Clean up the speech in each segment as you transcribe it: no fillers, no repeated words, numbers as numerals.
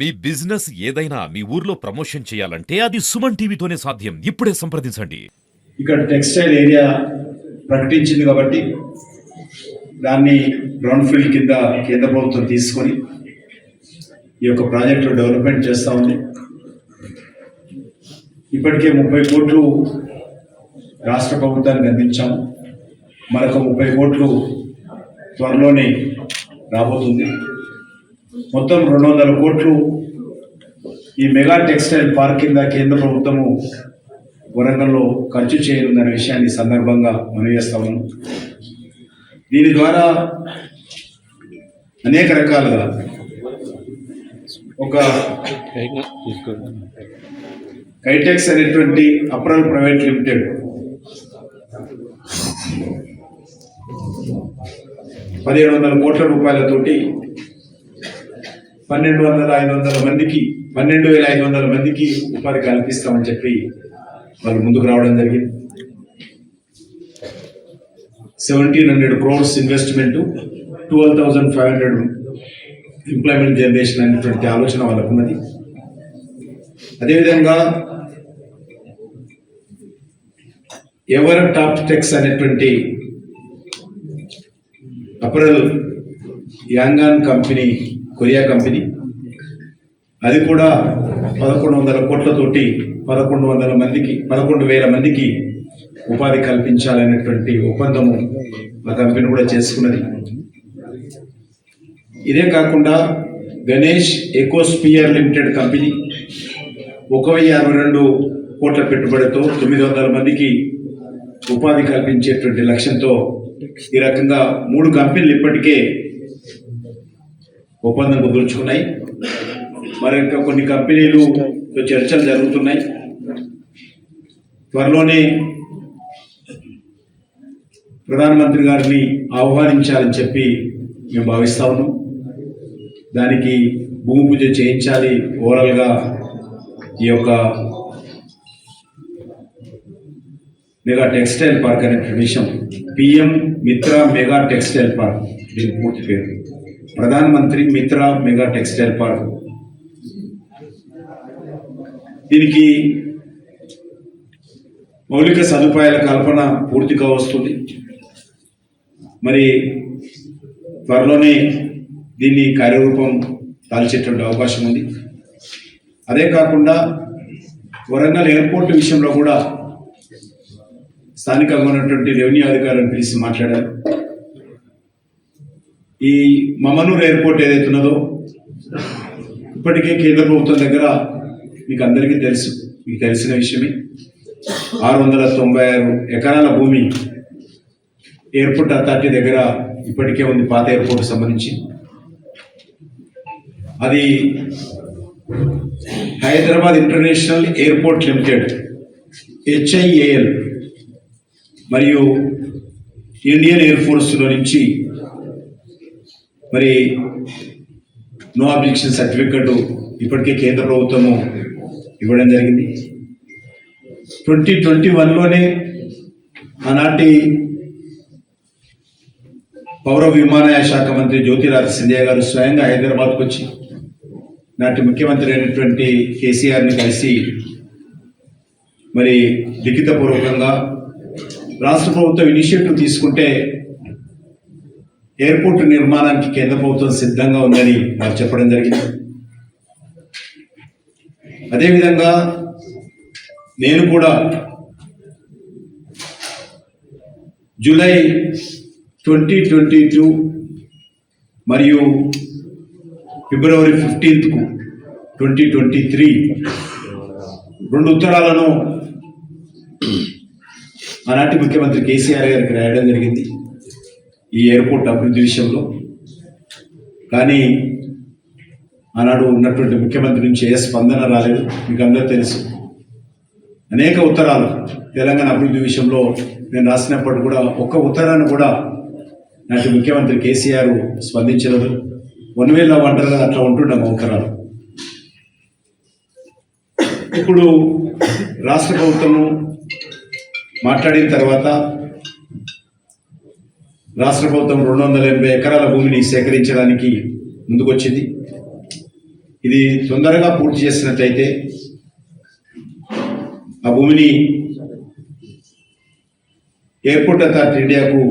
మీ business ఏదైనా మీ ఊర్లో promotion చేయాలంటే అది సుమన్ టీవీతోనే సాధ్యం. ఇప్పుడే సంప్రదించండి. ఇక్కడ టెక్స్టైల్ ఏరియా ప్రకటించింది కాబట్టి దాన్ని గ్రౌండ్ ఫీల్డ్ కింద కేంద్ర ప్రభుత్వం తీసుకొని ఈ యొక్క ప్రాజెక్టు డెవలప్మెంట్ చేస్తూ ఉంది. ఇప్పటికే 30 కోట్లు రాష్ట్ర ప్రభుత్వానికి అందించాము. మరొక 30 కోట్లు త్వరలోనే రాబోతుంది. మొత్తం 200 కోట్లు ఈ మెగా టెక్స్టైల్ పార్క్ కింద కేంద్ర ప్రభుత్వము వరంగల్లో ఖర్చు చేయనుందనే విషయాన్ని సందర్భంగా మనవి చేస్తాము. దీని ద్వారా అనేక రకాలుగా ఒక కైటెక్స్ అనేటువంటి అప్రల్ ప్రైవేట్ లిమిటెడ్ 1700 కోట్ల రూపాయలతోటి 12,500 మందికి ఉపాధి కల్పిస్తామని చెప్పి వాళ్ళు ముందుకు రావడం జరిగింది. 1700 crores ఇన్వెస్ట్మెంట్, 12,500 ఎంప్లాయ్మెంట్ జనరేషన్ అనేటువంటి ఆలోచన వాళ్ళకు ఉన్నది. అదేవిధంగా ఎవర్ టాప్ టెక్స్ అనేటువంటి apparel Yangon company, Korea company, అది కూడా 1,100 కోట్లతోటి 11,000 మందికి ఉపాధి కల్పించాలనేటువంటి ఒప్పందము ఆ కంపెనీ కూడా చేసుకున్నది. ఇదే కాకుండా గణేష్ ఎకోస్పియర్ లిమిటెడ్ కంపెనీ 1,062 కోట్ల పెట్టుబడితో 900 మందికి ఉపాధి కల్పించేటువంటి లక్ష్యంతో ఈ రకంగా 3 కంపెనీలు ఇప్పటికే ఒప్పందం కుదుర్చుకున్నాయి. మరి ఇంకా కొన్ని కంపెనీలు చర్చలు జరుగుతున్నాయి. త్వరలోనే ప్రధానమంత్రి గారిని ఆహ్వానించాలని చెప్పి మేము భావిస్తా ఉన్నాం. దానికి భూమి పూజ చేయించాలి. ఓవరాల్గా ఈ యొక్క మెగా టెక్స్టైల్ పార్క్ అనే విషయం పిఎం మిత్ర మెగా టెక్స్టైల్ పార్క్, దీని పూర్తి పేరు ప్రధానమంత్రి మిత్ర మెగా టెక్స్టైల్ పార్క్. దీనికి మౌలిక సదుపాయాల కల్పన పూర్తిగా వస్తుంది. మరి త్వరలోనే దీన్ని కార్యరూపం దాల్చేటువంటి అవకాశం ఉంది. అదే కాకుండా వరంగల్ ఎయిర్పోర్ట్ విషయంలో కూడా స్థానికంగా ఉన్నటువంటి రెవెన్యూ అధికారులను పిలిచి మాట్లాడారు. ఈ మమనూరు ఎయిర్పోర్ట్ ఏదైతే ఉన్నదో ఇప్పటికే కేంద్ర ప్రభుత్వం దగ్గర మీకు అందరికీ తెలుసు, మీకు తెలిసిన విషయమే, 696 ఎకరాల భూమి ఎయిర్పోర్ట్ అథారిటీ దగ్గర ఇప్పటికే ఉంది, పాత ఎయిర్పోర్ట్ సంబంధించి. అది Hyderabad international airport limited HIAL మరియు ఇండియన్ ఎయిర్ ఫోర్స్లో నుంచి మరి నో అబ్జెక్షన్ సర్టిఫికెట్ ఇప్పటికే కేంద్ర ప్రభుత్వము ఇవ్వడం జరిగింది. 2021లోనే ఆనాటి పౌర విమానయాన శాఖ మంత్రి జ్యోతిరాదిత్య సింధియా గారు స్వయంగా హైదరాబాద్కు వచ్చి నాటి ముఖ్యమంత్రి అయినటువంటి కేసీఆర్ని కలిసి మరి లిఖితపూర్వకంగా రాష్ట్ర ప్రభుత్వం ఇనిషియేటివ్ తీసుకుంటే ఎయిర్పోర్ట్ నిర్మాణానికి కేంద్ర ప్రభుత్వం సిద్ధంగా ఉందని వారు చెప్పడం జరిగింది. అదేవిధంగా నేను కూడా జూలై 2022 మరియు ఫిబ్రవరి 15th 2023 2 ఉత్తరాలను ఆనాటి ముఖ్యమంత్రి కేసీఆర్ గారికి రాయడం జరిగింది ఈ ఎయిర్పోర్ట్ అభివృద్ధి విషయంలో. కానీ ఆనాడు ఉన్నటువంటి ముఖ్యమంత్రి నుంచి ఏ స్పందన రాలేదు. మీకు అందరూ తెలుసు, అనేక ఉత్తరాలు తెలంగాణ అభివృద్ధి విషయంలో నేను రాసినప్పుడు కూడా ఒక్క ఉత్తరాన్ని కూడా నాటి ముఖ్యమంత్రి కేసీఆర్ స్పందించలేదు. 1,000 వంటలుగా అట్లా ఉంటుండే మా ఉత్తరాలు. ఇప్పుడు రాష్ట్ర ప్రభుత్వము మాట్లాడిన తర్వాత రాష్ట్ర ప్రభుత్వం 280 ఎకరాల భూమిని సేకరించడానికి ముందుకొచ్చింది. ఇది తొందరగా పూర్తి చేసినట్లయితే ఆ భూమిని ఎయిర్పోర్ట్ అథారిటీ ఇండియాకు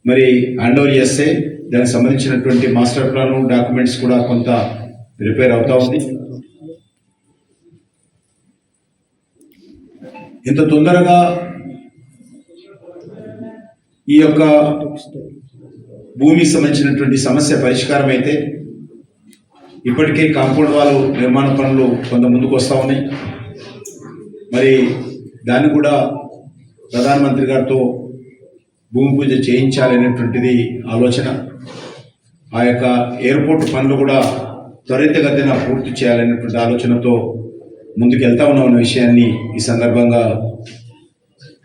మరి హ్యాండ్ ఓవర్ చేస్తే దానికి సంబంధించినటువంటి మాస్టర్ ప్లాన్ డాక్యుమెంట్స్ కూడా కొంత ప్రిపేర్ అవుతా ఉంది. ఇంత తొందరగా ఈ యొక్క భూమికి సంబంధించినటువంటి సమస్య పరిష్కారం అయితే ఇప్పటికే కాంపౌండ్ వాల్ నిర్మాణ పనులు కొంత ముందుకు వస్తూ ఉన్నాయి. మరి దాన్ని కూడా ప్రధానమంత్రి గారితో భూమి పూజ చేయించాలనేటువంటిది ఆలోచన. ఆ యొక్క ఎయిర్పోర్ట్ పనులు కూడా త్వరితగతిన పూర్తి చేయాలనేటువంటి ఆలోచనతో ముందుకు వెళ్తా ఉన్నామన్న విషయాన్ని ఈ సందర్భంగా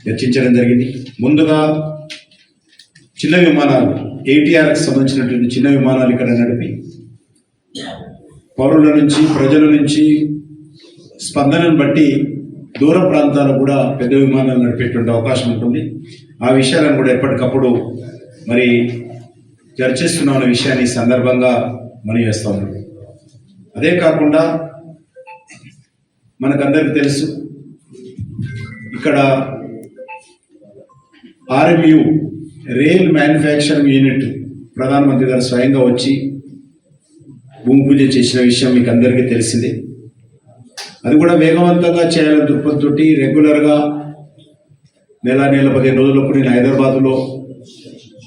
చర్చించడం జరిగింది. ముందుగా చిన్న విమానాలు ATRకి సంబంధించినటువంటి చిన్న విమానాలు ఇక్కడ నడిపి పౌరుల నుంచి ప్రజల నుంచి స్పందనను బట్టి దూర ప్రాంతాలకు కూడా పెద్ద విమానాలు నడిపేటువంటి అవకాశం ఉంటుంది. ఆ విషయాలను కూడా ఎప్పటికప్పుడు మరి చర్చిస్తున్నామన్న విషయాన్ని ఈ సందర్భంగా మనం చేస్తూ ఉన్నాం. అదే కాకుండా మనకందరికీ తెలుసు ఇక్కడ RMU రైల్ మ్యానుఫ్యాక్చరింగ్ యూనిట్ ప్రధానమంత్రి గారు స్వయంగా వచ్చి భూమి పూజ చేసిన విషయం మీకు అందరికీ తెలిసిందే. అది కూడా వేగవంతంగా చేయాలని దృక్పథంతో రెగ్యులర్గా నెల 15 రోజులప్పుడు నేను హైదరాబాదులో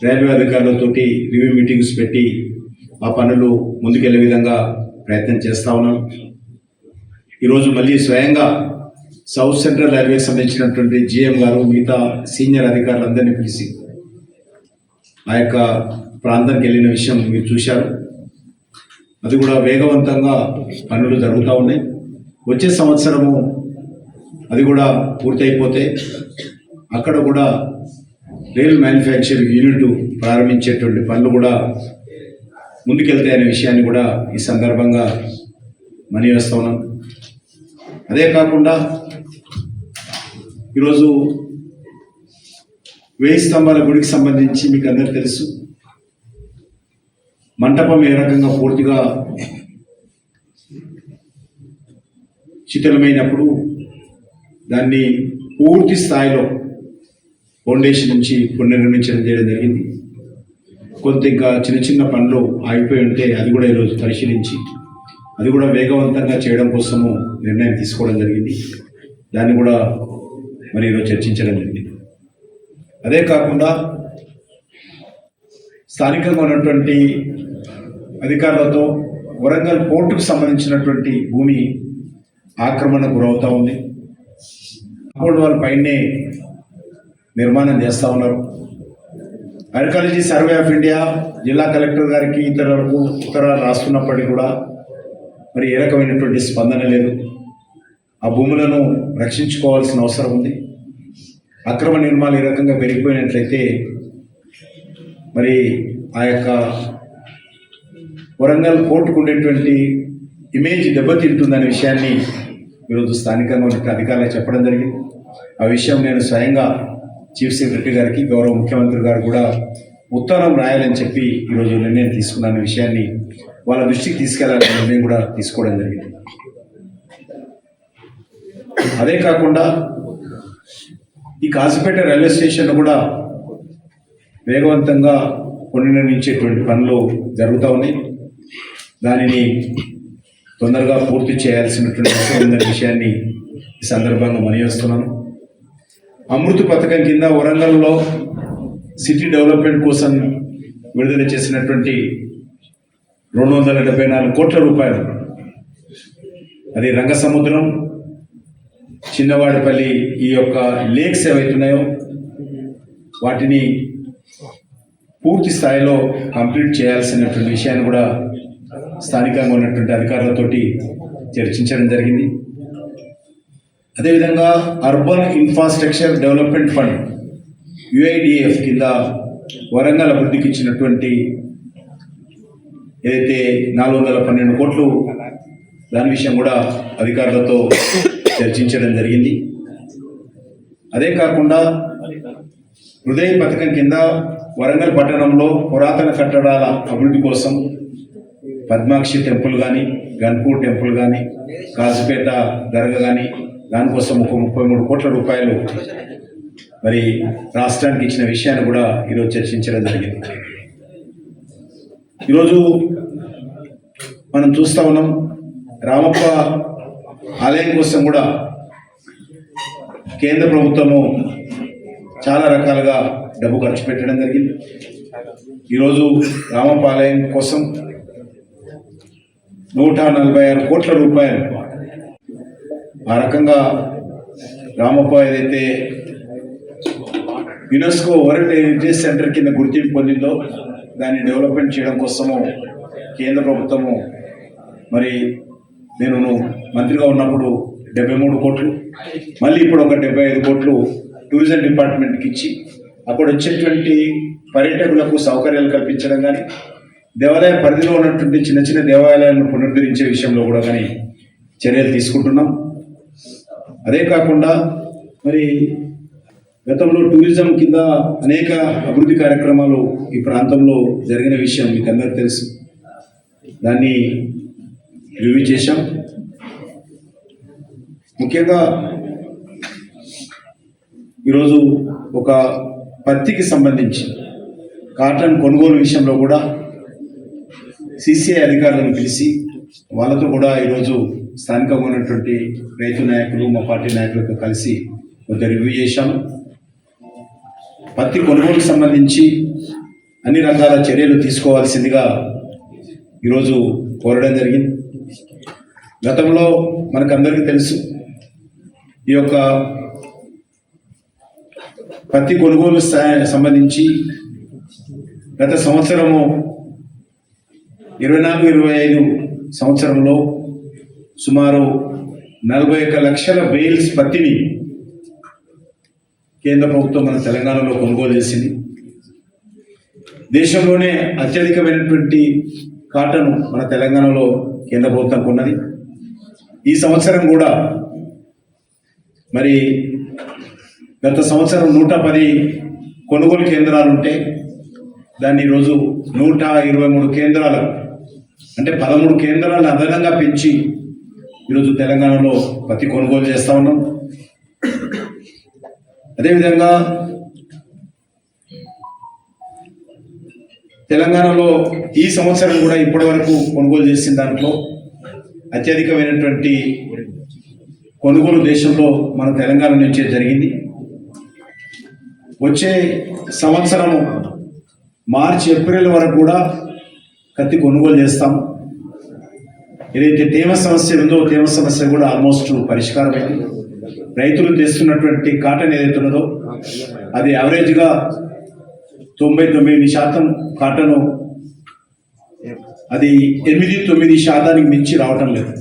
రైల్వే అధికారులతోటి రివ్యూ మీటింగ్స్ పెట్టి ఆ పనులు ముందుకెళ్లే విధంగా ప్రయత్నం చేస్తూ ఉన్నాను. ఈరోజు మళ్ళీ స్వయంగా సౌత్ సెంట్రల్ రైల్వేకి సంబంధించినటువంటి GM గారు మిగతా సీనియర్ అధికారులందరినీ పిలిచి ఆ యొక్క ప్రాంతానికి వెళ్ళిన విషయం మీరు చూశారు. అది కూడా వేగవంతంగా పనులు జరుగుతూ ఉన్నాయి. వచ్చే సంవత్సరము అది కూడా పూర్తయిపోతే అక్కడ కూడా రైల్ మ్యానుఫ్యాక్చరింగ్ యూనిట్ ప్రారంభించేటువంటి పనులు కూడా ముందుకెళ్తాయనే విషయాన్ని కూడా ఈ సందర్భంగా మనవి చేస్తూ ఉన్నాం. అదే కాకుండా ఈరోజు 1000 స్తంభాల గుడికి సంబంధించి మీకు అందరికీ తెలుసు, మంటపం ఏ రకంగా పూర్తిగా శిథిలమైనప్పుడు దాన్ని పూర్తి స్థాయిలో ఫౌండేషన్ నుంచి పునర్నిర్మించడం చేయడం జరిగింది. కొంత ఇంకా చిన్న చిన్న పనులు ఆగిపోయి ఉంటే అది కూడా ఈరోజు పరిశీలించి అది కూడా వేగవంతంగా చేయడం కోసము నిర్ణయం తీసుకోవడం జరిగింది. దాన్ని కూడా మరి ఈరోజు చర్చించడం జరిగింది. అదే కాకుండా స్థానికంగా ఉన్నటువంటి అధికారులతో వరంగల్ పోర్టుకు సంబంధించినటువంటి భూమి ఆక్రమణకు గురవుతూ ఉంది. అప్పుడు వాళ్ళ పైనే నిర్మాణం చేస్తూ ఉన్నారు. ఆర్కియాలజీ సర్వే ఆఫ్ ఇండియా జిల్లా కలెక్టర్ గారికి ఇతరులకు ఉత్తరాలు రాస్తున్నప్పటికీ కూడా మరి ఏ రకమైనటువంటి స్పందన లేదు. ఆ భూములను రక్షించుకోవాల్సిన అవసరం ఉంది. అక్రమ నిర్మాణాలు ఈ రకంగా పెరిగిపోయినట్లయితే మరి ఆ యొక్క వరంగల్ పోర్టుకు ఉండేటువంటి ఇమేజ్ దెబ్బతింటుందనే విషయాన్ని ఈరోజు స్థానికంగా ఉన్న అధికారులకు చెప్పడం జరిగింది. ఆ విషయం నేను స్వయంగా చీఫ్ సెక్రటరీ గారికి గౌరవ ముఖ్యమంత్రి గారు కూడా ఉత్తరం రాయాలని చెప్పి ఈరోజు నిర్ణయం తీసుకున్న విషయాన్ని వాళ్ళ దృష్టికి తీసుకెళ్లాలనే నిర్ణయం కూడా తీసుకోవడం జరిగింది. అదే కాకుండా ఈ కాసిపేట రైల్వే స్టేషన్ కూడా వేగవంతంగా పునర్నిర్మించేటువంటి పనులు జరుగుతూ ఉన్నాయి. దానిని తొందరగా పూర్తి చేయాల్సినటువంటి అవసరం ఉందనే విషయాన్ని ఈ సందర్భంగా మనవి చేస్తున్నాను. అమృత్ పథకం కింద వరంగల్లో సిటీ డెవలప్మెంట్ కోసం విడుదల చేసినటువంటి 274 కోట్ల రూపాయలు, అది రంగసముద్రం, చిన్నవాడిపల్లి ఈ యొక్క లేక్స్ ఏవైతున్నాయో వాటిని పూర్తి స్థాయిలో కంప్లీట్ చేయాల్సినటువంటి విషయాన్ని కూడా స్థానికంగా ఉన్నటువంటి అధికారులతోటి చర్చించడం జరిగింది. అదేవిధంగా urban infrastructure development fund UIDF కింద వరంగల్ అభివృద్ధికి ఇచ్చినటువంటి ఏదైతే 412 కోట్లు దాని విషయం కూడా అధికారులతో చర్చించడం జరిగింది. అదే కాకుండా హృదయ పథకం కింద వరంగల్ పట్టణంలో పురాతన కట్టడాల అభివృద్ధి కోసం పద్మాక్షి టెంపుల్ కానీ, గన్పూర్ టెంపుల్ కానీ, కాజుపేట దర్గా కానీ దానికోసం ఒక 33 కోట్ల రూపాయలు మరి రాష్ట్రానికి ఇచ్చిన విషయాన్ని కూడా ఈరోజు చర్చించడం జరిగింది. ఈరోజు మనం చూస్తూ ఉన్నాం, రామప్ప ఆలయం కోసం కూడా కేంద్ర ప్రభుత్వము చాలా రకాలుగా డబ్బు ఖర్చు పెట్టడం జరిగింది. ఈరోజు రామప్ప ఆలయం కోసం 146 కోట్ల రూపాయలు ఆ రకంగా రామప్ప ఏదైతే యునెస్కో వరల్డ్ హెరిటేజ్ సెంటర్ కింద గుర్తింపు పొందిందో దాన్ని డెవలప్మెంట్ చేయడం కోసము కేంద్ర ప్రభుత్వము మరి నేను మంత్రిగా ఉన్నప్పుడు 73 కోట్లు, మళ్ళీ ఇప్పుడు ఒక 75 కోట్లు టూరిజం డిపార్ట్మెంట్కి ఇచ్చి అక్కడ వచ్చేటువంటి పర్యాటకులకు సౌకర్యాలు కల్పించడం కానీ, దేవాలయ పరిధిలో ఉన్నటువంటి చిన్న చిన్న దేవాలయాలను పునరుద్ధరించే విషయంలో కూడా కానీ చర్యలు తీసుకుంటున్నాం. అదే కాకుండా మరి గతంలో టూరిజం కింద అనేక అభివృద్ధి కార్యక్రమాలు ఈ ప్రాంతంలో జరిగిన విషయం మీకు అందరికీ తెలుసు. దాన్ని రివ్యూ చేశాం. ముఖ్యంగా ఈరోజు ఒక పత్తికి సంబంధించి కాటన్ కొనుగోలు విషయంలో కూడా సిసిఐ అధికారులను పిలిచి వాళ్ళతో కూడా ఈరోజు స్థానికంగా ఉన్నటువంటి రైతు నాయకులు, మా పార్టీ నాయకులతో కలిసి కొంత రివ్యూ చేశాము. పత్తి కొనుగోలుకు సంబంధించి అన్ని రకాల చర్యలు తీసుకోవాల్సిందిగా ఈరోజు కోరడం జరిగింది. గతంలో మనకందరికీ తెలుసు, ఈ యొక్క పత్తి కొనుగోలు సంబంధించి గత సంవత్సరము 24-25 సంవత్సరంలో సుమారు 41 లక్షల బేల్స్ పత్తిని కేంద్ర ప్రభుత్వం మన తెలంగాణలో కొనుగోలు చేసింది. దేశంలోనే అత్యధికమైనటువంటి కాటన్ మన తెలంగాణలో కేంద్ర ప్రభుత్వానికి ఉన్నది. ఈ సంవత్సరం కూడా మరి గత సంవత్సరం 110 కొనుగోలు కేంద్రాలు ఉంటే దాన్ని ఈరోజు 123 కేంద్రాలు, అంటే 13 కేంద్రాలను అదనంగా పెంచి ఈరోజు తెలంగాణలో పత్తి కొనుగోలు చేస్తూ ఉన్నాం. అదేవిధంగా తెలంగాణలో ఈ సంవత్సరం కూడా ఇప్పటి వరకు కొనుగోలు చేసిన దాంట్లో అత్యధికమైనటువంటి కొనుగోలు దేశంలో మన తెలంగాణ నుంచే జరిగింది. వచ్చే సంవత్సరము మార్చి, ఏప్రిల్ వరకు కూడా పత్తి కొనుగోలు చేస్తాం. ఏదైతే తేమ సమస్య ఉందో తేమ సమస్య కూడా ఆల్మోస్ట్ పరిష్కారం అయింది. రైతులు తెస్తున్నటువంటి కాటన్ ఏదైతే ఉన్నదో అది యావరేజ్గా 99% కాటను, అది 8-9% మించి రావటం లేదు.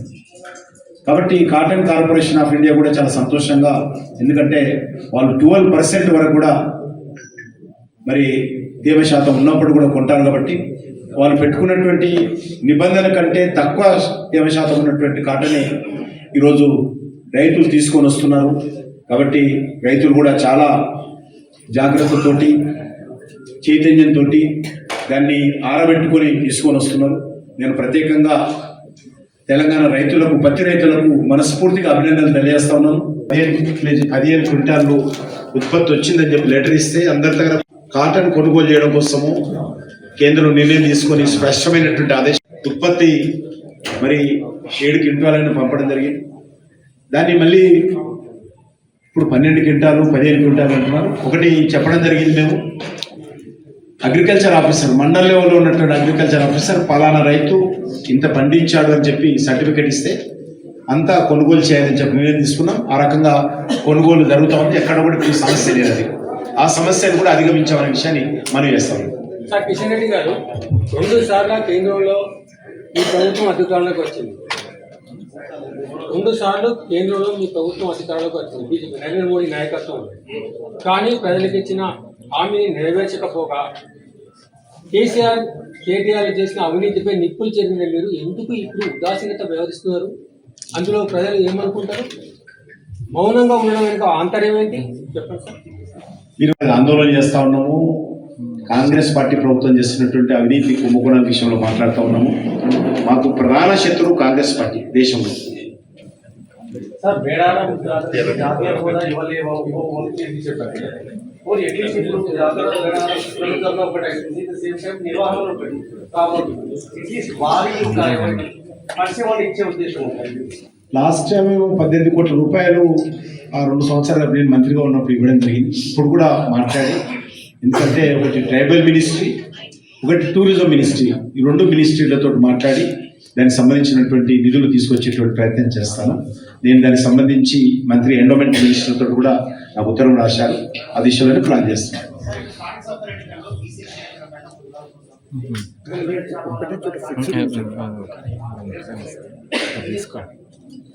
కాబట్టి కాటన్ కార్పొరేషన్ ఆఫ్ ఇండియా కూడా చాలా సంతోషంగా, ఎందుకంటే వాళ్ళు 12% వరకు కూడా మరి తేమ శాతం ఉన్నప్పుడు కూడా కొంటారు. కాబట్టి వాళ్ళు పెట్టుకున్నటువంటి నిబంధన కంటే తక్కువ తేమ శాతం ఉన్నటువంటి కాటనే ఈరోజు రైతులు తీసుకొని వస్తున్నారు. కాబట్టి రైతులు కూడా చాలా జాగ్రత్తతోటి, చైతన్యంతో దాన్ని ఆరబెట్టుకొని తీసుకొని వస్తున్నారు. నేను ప్రత్యేకంగా తెలంగాణ రైతులకు, పత్తి రైతులకు మనస్ఫూర్తిగా అభినందనలు తెలియజేస్తా ఉన్నాను. 15 క్వింటాళ్ళు ఉత్పత్తి వచ్చిందని చెప్పి లెటర్ ఇస్తే అందరి దగ్గర కాటన్ కొనుగోలు చేయడం కోసము కేంద్రం నిర్ణయం తీసుకొని స్పష్టమైనటువంటి ఆదేశం, ఉత్పత్తి మరి 7 క్వింటాలను పంపడం జరిగింది. దాన్ని మళ్ళీ ఇప్పుడు 12 క్వింటాలు, 15 క్వింటాలు అంటున్నారు. ఒకటి చెప్పడం జరిగింది, మేము అగ్రికల్చర్ ఆఫీసర్, మండల్ లెవెల్లో ఉన్నటువంటి అగ్రికల్చర్ ఆఫీసర్ పలానా రైతు ఇంత పండించాడు అని చెప్పి సర్టిఫికేట్ ఇస్తే అంతా కొనుగోలు చేయాలని చెప్పి నిర్ణయం తీసుకున్నాం. ఆ రకంగా కొనుగోలు జరుగుతూ ఉంది. ఎక్కడ కూడా ఇప్పుడు సమస్య లేదు. అది ఆ సమస్యను కూడా అధిగమించామనే విషయాన్ని మనం చేస్తాం. సార్, కిషన్ రెడ్డి గారు 2 సార్లు కేంద్రంలో ఈ ప్రభుత్వం అధికారంలోకి వచ్చింది. 2 సార్లు కేంద్రంలో మీ ప్రభుత్వం అధికారంలోకి వచ్చింది బీజేపీ, నరేంద్ర మోడీ నాయకత్వంలో. కానీ ప్రజలకు ఇచ్చిన హామీని నెరవేర్చకపోగా కేటీఆర్ చేసిన అవినీతిపై నిప్పులు చెరిగిన మీరు ఎందుకు ఇప్పుడు ఉదాసీనత వ్యవహరిస్తున్నారు? అందులో ప్రజలు ఏమనుకుంటారు? మౌనంగా ఉండడం వెనుక ఆంతర్యం ఏంటి చెప్పండి సార్. మీరు ఆందోళన చేస్తూ ఉన్నాము, కాంగ్రెస్ పార్టీ ప్రభుత్వం చేస్తున్నటువంటి అవినీతి కుంభకోణాల విషయంలో మాట్లాడుతూ ఉన్నాము. మాకు ప్రధాన శత్రువు కాంగ్రెస్ పార్టీ దేశంలో. సార్ మేడారం జాతీయ హోదా ఇవ్వలేని చెప్పారు. పోనీ అట్లీస్ట్ ఇప్పుడు జాతీయ ప్రభుత్వంలో ఒకటి అవుతుంది, సేమ్ టైం నిర్వహణలో ఒకటి కాబట్టి అట్లీస్ట్ వారి పరిశ్రమలు ఇచ్చే ఉద్దేశం ఉంటుంది. లాస్ట్ టైం 18 కోట్ల రూపాయలు ఆ 2 సంవత్సరాలు నేను మంత్రిగా ఉన్నప్పుడు ఇవ్వడం జరిగింది. ఇప్పుడు కూడా మాట్లాడి, ఎందుకంటే ఒకటి ట్రైబల్ మినిస్ట్రీ, ఒకటి టూరిజం మినిస్ట్రీ, ఈ 2 మినిస్ట్రీలతో మాట్లాడి దానికి సంబంధించినటువంటి నిధులు తీసుకొచ్చేటువంటి ప్రయత్నం చేస్తాను. నేను దానికి సంబంధించి మంత్రి ఎండోమెంట్ మినిస్టర్తో కూడా నాకు ఉత్తర్వులు రాశారు. ఆ దిశలోనే ప్లాన్ చేస్తాను.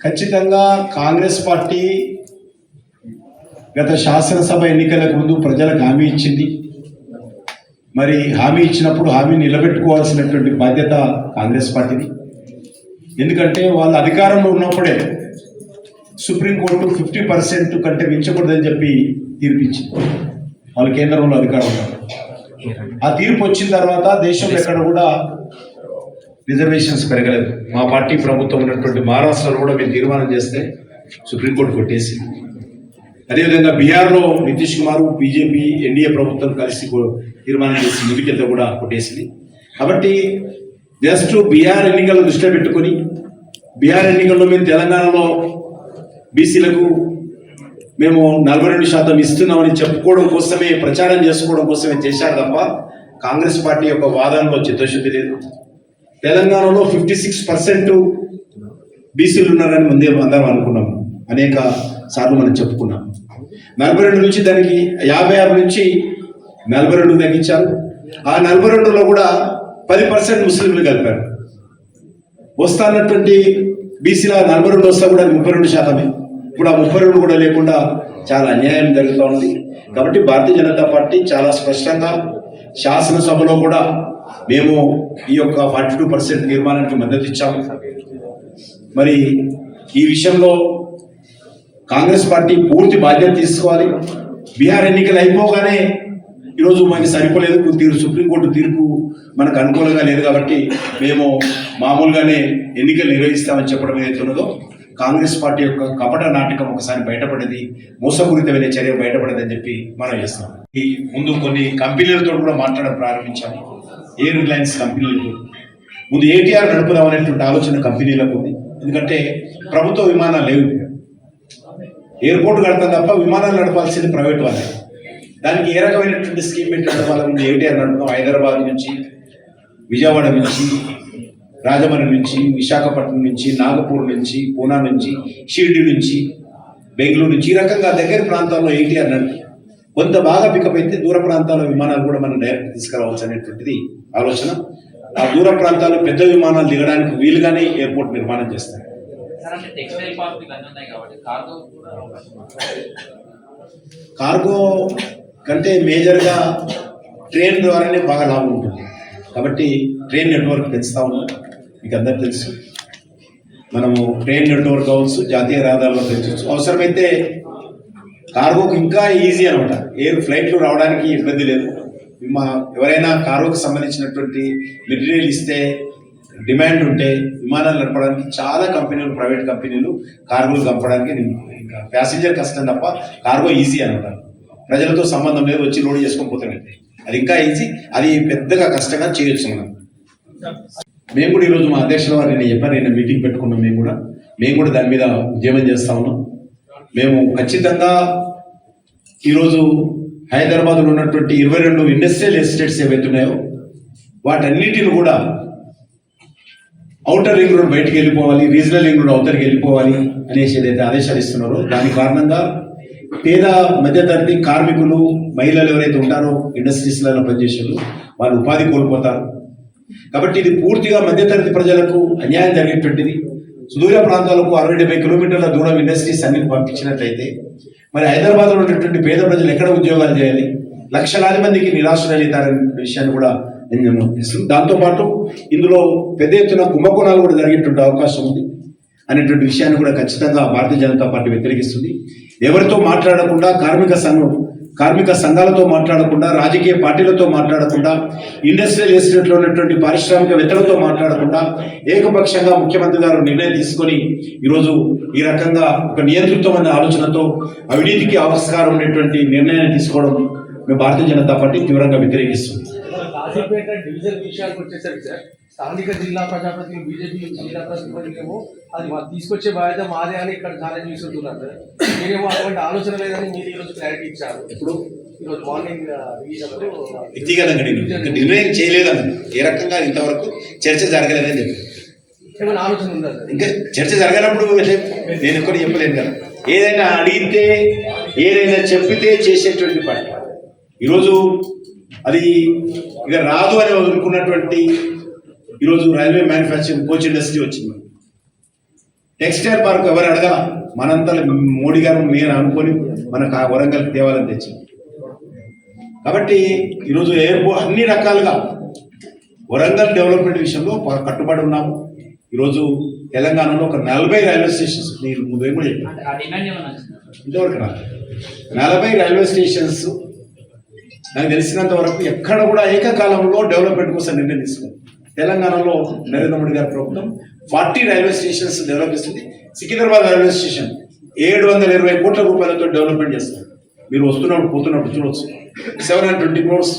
ఖచ్చితంగా కాంగ్రెస్ పార్టీ గత శాసనసభ ఎన్నికలకు ముందు ప్రజలకు హామీ ఇచ్చింది. మరి హామీ ఇచ్చినప్పుడు హామీ నిలబెట్టుకోవాల్సినటువంటి బాధ్యత కాంగ్రెస్ పార్టీది. ఎందుకంటే వాళ్ళ అధికారంలో ఉన్నప్పుడే సుప్రీంకోర్టు 50% కంటే మించకూడదని చెప్పి తీర్పిచ్చింది. వాళ్ళ కేంద్రంలో అధికారం ఉన్నారు. ఆ తీర్పు వచ్చిన తర్వాత దేశంలో ఎక్కడ కూడా రిజర్వేషన్స్ పెరగలేదు. మా పార్టీ ప్రభుత్వం ఉన్నటువంటి మహారాష్ట్రలో కూడా మేము తీర్మానం చేస్తే సుప్రీంకోర్టు కొట్టేసి, అదేవిధంగా బీహార్లో నితీష్ కుమార్ బీజేపీ ఎన్డీఏ ప్రభుత్వం కలిసి తీర్మానం చేసి ముందుకెళ్తే కూడా కొట్టేసింది. కాబట్టి జస్ట్ బీహార్ ఎన్నికలను దృష్టిలో పెట్టుకొని, బీహార్ ఎన్నికల్లో మేము తెలంగాణలో బీసీలకు మేము 42% ఇస్తున్నామని చెప్పుకోవడం కోసమే, ప్రచారం చేసుకోవడం కోసమే చేశారు తప్ప కాంగ్రెస్ పార్టీ యొక్క వాదనలో చిత్తశుద్ధి లేదు. తెలంగాణలో 56% బీసీలు ఉన్నారని అందరం అనుకున్నాము. అనేక సార్లు మనం చెప్పుకున్నాం. 42 నుంచి దానికి 56 నుంచి 42 తగ్గించారు. ఆ 42లో కూడా 10% ముస్లింలు కలిపారు. వస్తానటువంటి బీసీల 42 వస్తా కూడా 32%. ఇప్పుడు ఆ 32 కూడా లేకుండా చాలా అన్యాయం జరుగుతూ ఉంది. కాబట్టి భారతీయ జనతా పార్టీ చాలా స్పష్టంగా శాసనసభలో కూడా మేము ఈ యొక్క 42% తీర్మానానికి మద్దతు ఇచ్చాము. మరి ఈ విషయంలో కాంగ్రెస్ పార్టీ పూర్తి బాధ్యత తీసుకోవాలి. బీహార్ ఎన్నికలు అయిపోగానే ఈరోజు మనకి సరిపోలేదు, సుప్రీంకోర్టు తీర్పు మనకు అనుకూలంగా లేదు కాబట్టి మేము మామూలుగానే ఎన్నికలు నిర్వహిస్తామని చెప్పడం ఏదైతే ఉన్నదో, కాంగ్రెస్ పార్టీ యొక్క కపట నాటకం ఒకసారి బయటపడేది, మోసపూరితమైన చర్య బయటపడేదని చెప్పి మనం చేస్తాం. ఈ ముందు కొన్ని కంపెనీలతో కూడా మాట్లాడడం ప్రారంభించాము. ఎయిర్ లైన్స్ కంపెనీలతో ముందు ఏటీఆర్ నడుపుదాం అనేటువంటి ఆలోచన కంపెనీలకు ఉంది. ఎందుకంటే ప్రభుత్వ విమానాలు లేవు. ఎయిర్పోర్ట్ కడతాం తప్ప విమానాలు నడపాల్సింది ప్రైవేట్ వాళ్ళే. దానికి ఏ రకమైనటువంటి స్కీమ్ పెట్టడం వల్ల ముందు ఏటీఆర్ నడుపుదాం. హైదరాబాద్ నుంచి, విజయవాడ నుంచి, రాజమండ్రి నుంచి, విశాఖపట్నం నుంచి, నాగపూర్ నుంచి, పూనా నుంచి, షిర్డీ నుంచి, బెంగళూరు నుంచి, ఈ రకంగా దగ్గర ప్రాంతాల్లో ఏటీఆర్ నడిపి కొంత బాగా పికప్ అయితే దూర ప్రాంతాల విమానాలు కూడా మనం డైరెక్ట్ తీసుకురావచ్చు అనేటువంటిది ఆలోచన. ఆ దూర ప్రాంతాల్లో పెద్ద విమానాలు దిగడానికి వీలుగానే ఎయిర్పోర్ట్ నిర్మాణం చేస్తారు. కార్గో కంటే మేజర్గా ట్రైన్ ద్వారానే బాగా లాభం ఉంటుంది. కాబట్టి ట్రైన్ నెట్వర్క్ పెంచుతా ఉన్నాం. మీకు అందరికి తెలుసు, మనము ట్రైన్ నెట్వర్క్ కావచ్చు, జాతీయ రహదారుల్లో పెంచవచ్చు. అవసరమైతే కార్గోకు ఇంకా ఈజీ అనమాట. ఎయిర్ ఫ్లైట్లు రావడానికి ఇబ్బంది లేదు. ఎవరైనా కార్గోకి సంబంధించినటువంటి మెటీరియల్ ఇస్తే, డిమాండ్ ఉంటే విమానాలు నడపడానికి చాలా కంపెనీలు, ప్రైవేట్ కంపెనీలు కార్గోలు పంపడానికి ఇంకా ప్యాసింజర్ కష్టం తప్ప కార్గో ఈజీ అనమాట. ప్రజలతో సంబంధం లేదు, వచ్చి లోడ్ చేసుకొని పోతానంటే అది ఇంకా ఈజీ. అది పెద్దగా కష్టంగా చేయొచ్చు మనం. మేము కూడా ఈరోజు మా అధ్యక్షుల వారు నేను చెప్పాను, నేను మీటింగ్ పెట్టుకున్నాం. మేము కూడా దాని మీద ఉద్యమం చేస్తా ఉన్నాం. మేము ఖచ్చితంగా ఈరోజు హైదరాబాద్లో ఉన్నటువంటి 22 ఇండస్ట్రియల్ ఎస్టేట్స్ ఏవైతున్నాయో వాటన్నిటిని కూడా ఔటర్ రింగ్ రోడ్ బయటికి వెళ్ళిపోవాలి, రీజనల్ రింగ్ రోడ్ అవతరికి వెళ్ళిపోవాలి అనేసి ఏదైతే ఆదేశాలు ఇస్తున్నారో దాని కారణంగా పేద మధ్యతరగతి కార్మికులు, మహిళలు ఎవరైతే ఉంటారో ఇండస్ట్రీస్లలో పనిచేసేవాళ్ళు వాళ్ళు ఉపాధి కోల్పోతారు. కాబట్టి ఇది పూర్తిగా మధ్యతరగతి ప్రజలకు అన్యాయం జరిగేటువంటిది. సుదూర ప్రాంతాలకు 60-70 కిలోమీటర్ల దూరం ఇండస్ట్రీస్ అన్నిటి పంపించినట్లయితే మరి హైదరాబాద్లో ఉన్నటువంటి పేద ప్రజలు ఎక్కడ ఉద్యోగాలు చేయాలి? లక్షలాది మందికి నిరాశ్రయులవుతారనే విషయాన్ని కూడా నేను దాంతోపాటు ఇందులో పెద్ద ఎత్తున కుంభకోణాలు కూడా జరిగేటువంటి అవకాశం ఉంది అనేటువంటి విషయాన్ని కూడా ఖచ్చితంగా భారతీయ జనతా పార్టీ వ్యతిరేకిస్తుంది. ఎవరితో మాట్లాడకుండా కార్మిక సంఘం కార్మిక సంఘాలతో మాట్లాడకుండా, రాజకీయ పార్టీలతో మాట్లాడకుండా, ఇండస్ట్రియల్ ఎస్టేట్లో ఉన్నటువంటి పారిశ్రామికవేత్తలతో మాట్లాడకుండా ఏకపక్షంగా ముఖ్యమంత్రి గారు నిర్ణయం తీసుకొని ఈరోజు ఈ రకంగా ఒక నియంతృత్వమైన ఆలోచనతో అవినీతికి ఆవిష్కారం ఉన్నటువంటి నిర్ణయాన్ని తీసుకోవడం మేము భారతీయ జనతా పార్టీ తీవ్రంగా వ్యతిరేకిస్తుంది. కాజీపేట డివిజన్ విషయానికి వచ్చేసరికి సార్, స్థానిక జిల్లా ప్రజాప్రతినిధులు బీజేపీ జిల్లా ప్రతినిధులేమో అది తీసుకొచ్చే బాధ్యత మాదే అని ఇక్కడ ఛాలెంజ్ చేస్తుంటున్నారు సార్. మీరేమో అటువంటి ఆలోచన లేదని మీరు ఈరోజు క్లారిటీ ఇచ్చారు. ఇప్పుడు ఈరోజు మార్నింగ్ రిలీజప్పుడు వ్యక్తిగతంగా నేను నిర్ణయం చేయలేదని, ఏ రకంగా ఇంతవరకు చర్చ జరగలేదని చెప్పి ఏమైనా ఆలోచన ఉందా సార్? ఇంకా చర్చ జరగనప్పుడు నేను ఎక్కడ చెప్పలేను కదా. ఏదైనా అడిగితే, ఏదైనా చెప్పితే చేసేటువంటి పని. ఈరోజు అది ఇక రాదు అని వదులుకున్నటువంటి ఈరోజు రైల్వే మ్యానుఫ్యాక్చరింగ్ కోచ్ ఇండస్ట్రీ వచ్చింది. టెక్స్టైల్ పార్క్ ఎవరు అడగల, మనంతా మోడీ గారు నేను అనుకొని మనకు ఆ వరంగల్ తేవాలని తెచ్చింది. కాబట్టి ఈరోజు ఎయిర్పోర్ట్ అన్ని రకాలుగా వరంగల్ డెవలప్మెంట్ విషయంలో కట్టుబడి ఉన్నాము. ఈరోజు తెలంగాణలో ఒక 40 రైల్వే స్టేషన్స్, మీరు ముందు కూడా చెప్పారు ఇంతవరకు రాదు. 40 రైల్వే స్టేషన్స్ నాకు తెలిసినంత వరకు ఎక్కడ కూడా ఏకకాలంలో డెవలప్మెంట్ కోసం నిర్ణయం తీసుకుంది. తెలంగాణలో నరేంద్ర మోడీ గారి ప్రభుత్వం 40 రైల్వే స్టేషన్స్ డెవలప్ చేస్తుంది. సికింద్రాబాద్ రైల్వే స్టేషన్ 720 కోట్ల రూపాయలతో డెవలప్మెంట్ చేస్తారు. మీరు వస్తున్నప్పుడు పోతున్నప్పుడు చూడవచ్చు 720 crores.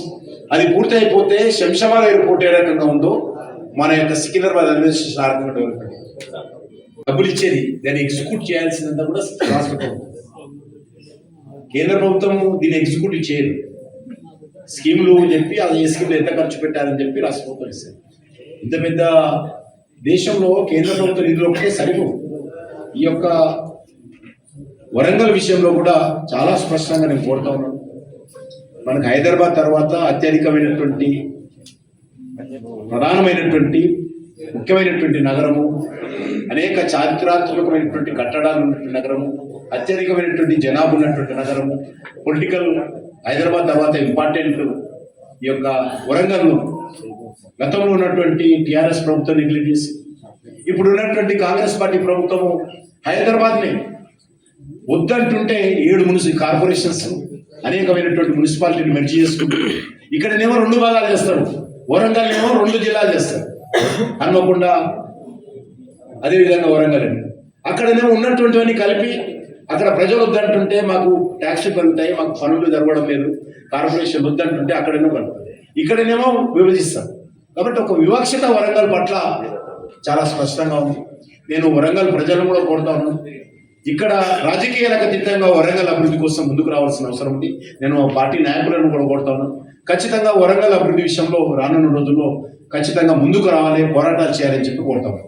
అది పూర్తి అయిపోతే శంషాబాద్ ఎయిర్పోర్ట్ ఏ రకంగా ఉందో మన యొక్క సికింద్రాబాద్ రైల్వే స్టేషన్ ఆ రకంగా డెవలప్మెంట్. డబ్బులు ఇచ్చేది దాన్ని ఎగ్జిక్యూట్ చేయాల్సిందంతా కూడా రాష్ట్ర ప్రభుత్వం. కేంద్ర ప్రభుత్వం దీన్ని ఎగ్జిక్యూట్ చేయదు. స్కీములు చెప్పి అది ఏ స్కీమ్లు ఎంత ఖర్చు పెట్టారని చెప్పి రాష్ట్ర ప్రభుత్వం ఇస్తారు. ఇంత పెద్ద దేశంలో కేంద్ర ప్రభుత్వ నిధులు ఒకటే సరిపోవు. ఈ యొక్క వరంగల్ విషయంలో కూడా చాలా స్పష్టంగా నేను కోరుతా ఉన్నాను. మనకు హైదరాబాద్ తర్వాత అత్యధికమైనటువంటి ప్రధానమైనటువంటి ముఖ్యమైనటువంటి నగరము, అనేక చారిత్రాత్మకమైనటువంటి కట్టడాలు ఉన్నటువంటి నగరము, అత్యధికమైనటువంటి జనాభా ఉన్నటువంటి నగరము, పొలిటికల్ హైదరాబాద్ తర్వాత ఇంపార్టెంట్ ఈ యొక్క వరంగల్ను గతంలో ఉన్నటువంటి టీఆర్ఎస్ ప్రభుత్వం నెగ్లెక్ట్ చేసి ఇప్పుడు ఉన్నటువంటి కాంగ్రెస్ పార్టీ ప్రభుత్వము హైదరాబాద్ని వద్దంటుంటే 7 కార్పొరేషన్స్ అనేకమైనటువంటి మున్సిపాలిటీని మెర్జ్ చేసుకుంటూ ఇక్కడనేమో 2 భాగాలు చేస్తారు, వరంగల్నేమో 2 జిల్లాలు చేస్తారు. హన్మకొండ అదేవిధంగా వరంగల్ అని అక్కడనేమో ఉన్నటువంటివన్నీ కలిపి అక్కడ ప్రజలు వద్దంటుంటే మాకు ట్యాక్స్లు పెరుగుతాయి, మాకు పనులు జరగడం లేదు, కార్పొరేషన్ వద్దంటుంటే అక్కడేమో కలుగుతుంది, ఇక్కడనేమో విభజిస్తారు. కాబట్టి ఒక వివక్షత వరంగల్ పట్ల చాలా స్పష్టంగా ఉంది. నేను వరంగల్ ప్రజలను కూడా కోరుతా ఉన్నాను, ఇక్కడ రాజకీయాలకు అతీతంగా వరంగల్ అభివృద్ధి కోసం ముందుకు రావాల్సిన అవసరం ఉంది. నేను పార్టీ నాయకులను కూడా కోరుతా ఉన్నాను, ఖచ్చితంగా వరంగల్ అభివృద్ధి విషయంలో రానున్న రోజుల్లో ఖచ్చితంగా ముందుకు రావాలి, పోరాటాలు చేయాలని చెప్పి కోరుతాను.